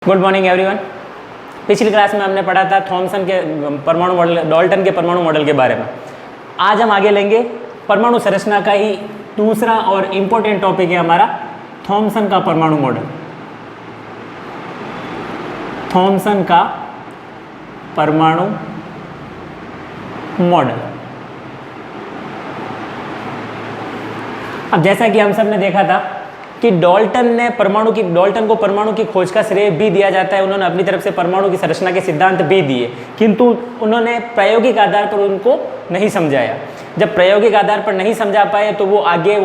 Good morning everyone. पिछली class में हमने पढ़ा था थॉमसन के परमाणु मॉडल, डाल्टन के परमाणु मॉडल के बारे में। आज हम आगे लेंगे परमाणु संरचना का ही दूसरा और इम्पोर्टेंट टॉपिक है हमारा थॉमसन का परमाणु मॉडल। थॉमसन का परमाणु मॉडल। अब जैसा कि हम सब ने देखा था कि डाल्टन को परमाणु की खोज का श्रेय भी दिया जाता है। उन्होंने अपनी तरफ से परमाणु की संरचना के सिद्धांत भी दिए, किंतु उन्होंने प्रायोगिक आधार पर उनको नहीं समझाया। जब प्रायोगिक आधार पर नहीं समझा पाए तो वो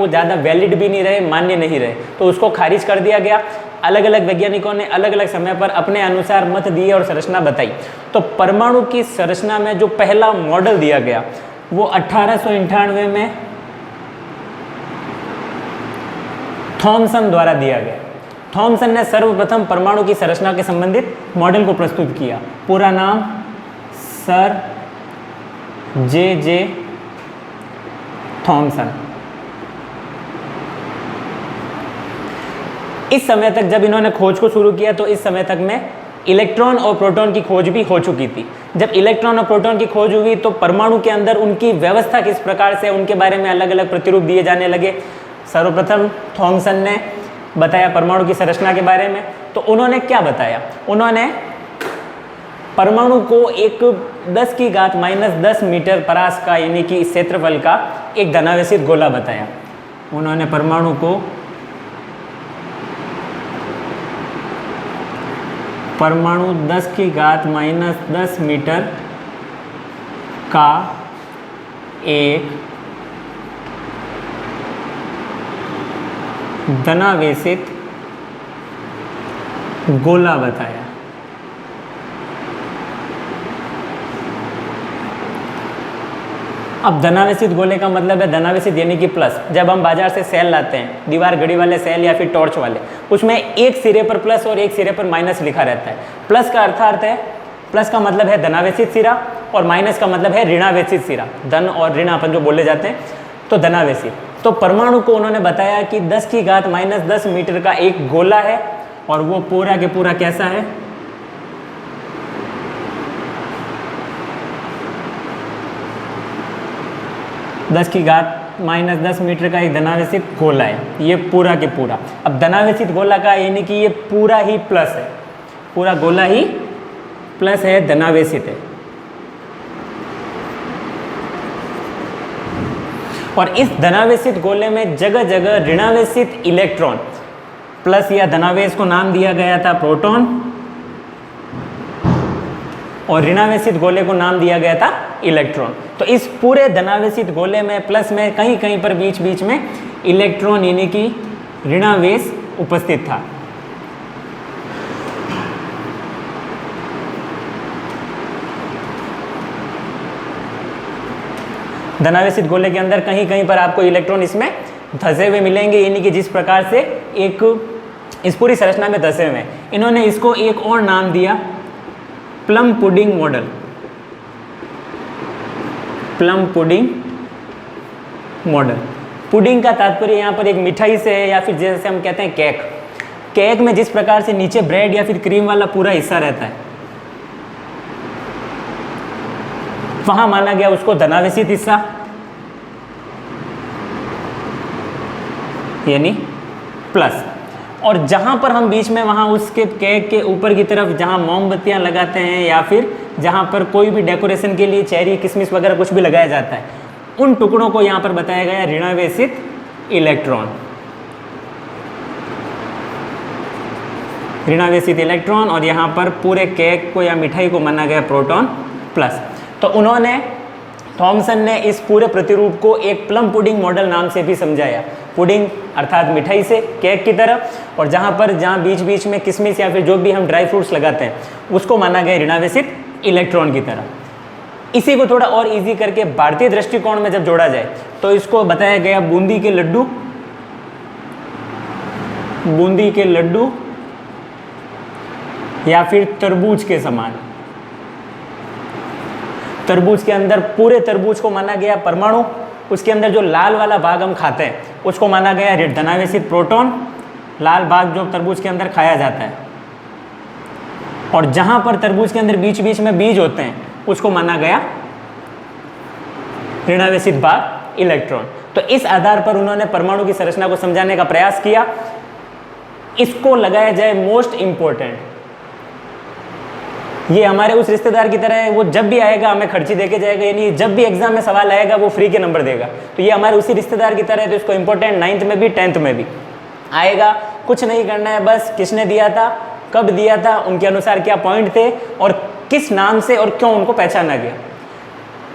ज़्यादा वैलिड भी नहीं रहे, मान्य नहीं रहे, तो उसको खारिज कर दिया गया। अलग अलग वैज्ञानिकों ने अलग अलग समय पर अपने अनुसार मत दिए और संरचना बताई। तो परमाणु की संरचना में जो पहला मॉडल दिया गया वो 1898 में थॉमसन द्वारा दिया गया। थॉमसन ने सर्वप्रथम परमाणु की संरचना के संबंधित मॉडल को प्रस्तुत किया। पूरा नाम सर जे थॉमसन। इस समय तक जब इन्होंने खोज को शुरू किया तो इस समय तक में इलेक्ट्रॉन और प्रोटॉन की खोज भी हो चुकी थी। जब इलेक्ट्रॉन और प्रोटॉन की खोज हुई तो परमाणु के अंदर उनकी व्यवस्था किस प्रकार से, उनके बारे में अलग अलग प्रतिरूप दिए जाने लगे। सर्वप्रथम थॉमसन ने बताया परमाणु की संरचना के बारे में। तो उन्होंने क्या बताया? उन्होंने परमाणु को एक 10⁻⁻10 मीटर परास का यानी कि क्षेत्रफल का एक धनावेशित गोला बताया। उन्होंने परमाणु को 10⁻10 मीटर का एक धनावेशित गोला बताया। अब धनावेशित गोले का मतलब है धनावेशित यानी कि प्लस। जब हम बाजार से सेल लाते हैं, दीवार घड़ी वाले सेल या फिर टॉर्च वाले, उसमें एक सिरे पर प्लस और एक सिरे पर माइनस लिखा रहता है। प्लस का अर्थ है, प्लस का मतलब है धनावेशित सिरा और माइनस का मतलब है ऋणावेशित सिरा। धन और ऋण अपन जो बोले जाते हैं, तो धनावेशित। तो परमाणु को उन्होंने बताया कि 10⁻10 मीटर का एक गोला है और वो पूरा के पूरा कैसा है? (10⁻10 मीटर का एक धनावेशित गोला है, ये पूरा के पूरा। अब धनावेशित गोला का यानी कि ये पूरा ही प्लस है, पूरा गोला ही प्लस है, धनावेशित है। और इस धनावेशित गोले में जगह जगह ऋणावेशित इलेक्ट्रॉन, प्लस या धनावेश को नाम दिया गया था प्रोटॉन और ऋणावेशित गोले को नाम दिया गया था इलेक्ट्रॉन। तो इस पूरे धनावेशित गोले में प्लस में कहीं कहीं पर बीच बीच में इलेक्ट्रॉन यानी कि ऋणावेश उपस्थित था। धनावेशित गोले के अंदर कहीं कहीं पर आपको इलेक्ट्रॉन इसमें धसे हुए मिलेंगे, यानी कि जिस प्रकार से एक इस पूरी संरचना में धसे हुए। इन्होंने इसको एक और नाम दिया plum pudding model. Plum pudding model. Pudding का तात्पर्य यहाँ पर एक मिठाई से है, या फिर जैसे हम कहते हैं केक। केक में जिस प्रकार से नीचे ब्रेड या फिर क्रीम वाला पूरा हिस्सा रहता है, वहां माना गया उसको धनावेशित हिस्सा यानी प्लस। और जहां पर हम बीच में वहां उसके केक के ऊपर की तरफ जहां मोमबत्तियां लगाते हैं या फिर जहां पर कोई भी डेकोरेशन के लिए चेरी, किशमिश वगैरह कुछ भी लगाया जाता है, उन टुकड़ों को यहां पर बताया गया ऋणावेशित इलेक्ट्रॉन। ऋणावेशित इलेक्ट्रॉन। और यहां पर पूरे केक को या मिठाई को माना गया प्रोटॉन प्लस। तो उन्होंने, थॉमसन ने इस पूरे प्रतिरूप को एक प्लम पुडिंग मॉडल नाम से भी समझाया। पुडिंग अर्थात मिठाई से केक की तरह, और जहाँ बीच बीच में किशमिश या फिर जो भी हम ड्राई फ्रूट्स लगाते हैं उसको माना गया ऋणावेशित इलेक्ट्रॉन की तरह। इसी को थोड़ा और इजी करके भारतीय दृष्टिकोण में जब जोड़ा जाए तो इसको बताया गया बूंदी के लड्डू या फिर तरबूज के समान। तरबूज के अंदर पूरे तरबूज को माना गया परमाणु, उसके अंदर जो लाल वाला भाग हम खाते हैं उसको माना गया धनावेशित प्रोटॉन, लाल भाग जो तरबूज के अंदर खाया जाता है। और जहां पर तरबूज के अंदर बीच बीच में बीज होते हैं उसको माना गया ऋणावेशित भाग इलेक्ट्रॉन। तो इस आधार पर उन्होंने परमाणु की संरचना को समझाने का प्रयास किया। इसको लगाया जाए मोस्ट इंपॉर्टेंट, ये हमारे उस रिश्तेदार की तरह है, वो जब भी आएगा हमें खर्ची देके जाएगा, यानी जब भी एग्जाम में सवाल आएगा वो फ्री के नंबर देगा। तो ये हमारे उसी रिश्तेदार की तरह है, तो इसको इंपॉर्टेंट 9th में भी 10th में भी आएगा। कुछ नहीं करना है, बस किसने दिया था, कब दिया था, उनके अनुसार क्या पॉइंट थे और किस नाम से और क्यों उनको पहचाना गया।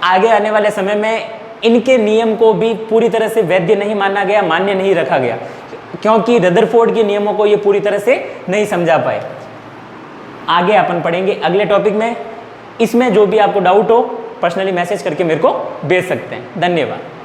आगे आने वाले समय में इनके नियम को भी पूरी तरह से वैध नहीं माना गया, मान्य नहीं रखा गया, क्योंकि रदरफोर्ड के नियमों को ये पूरी तरह से नहीं समझा पाए। आगे अपन पढ़ेंगे अगले टॉपिक में। इसमें जो भी आपको डाउट हो पर्सनली मैसेज करके मेरे को भेज सकते हैं। धन्यवाद।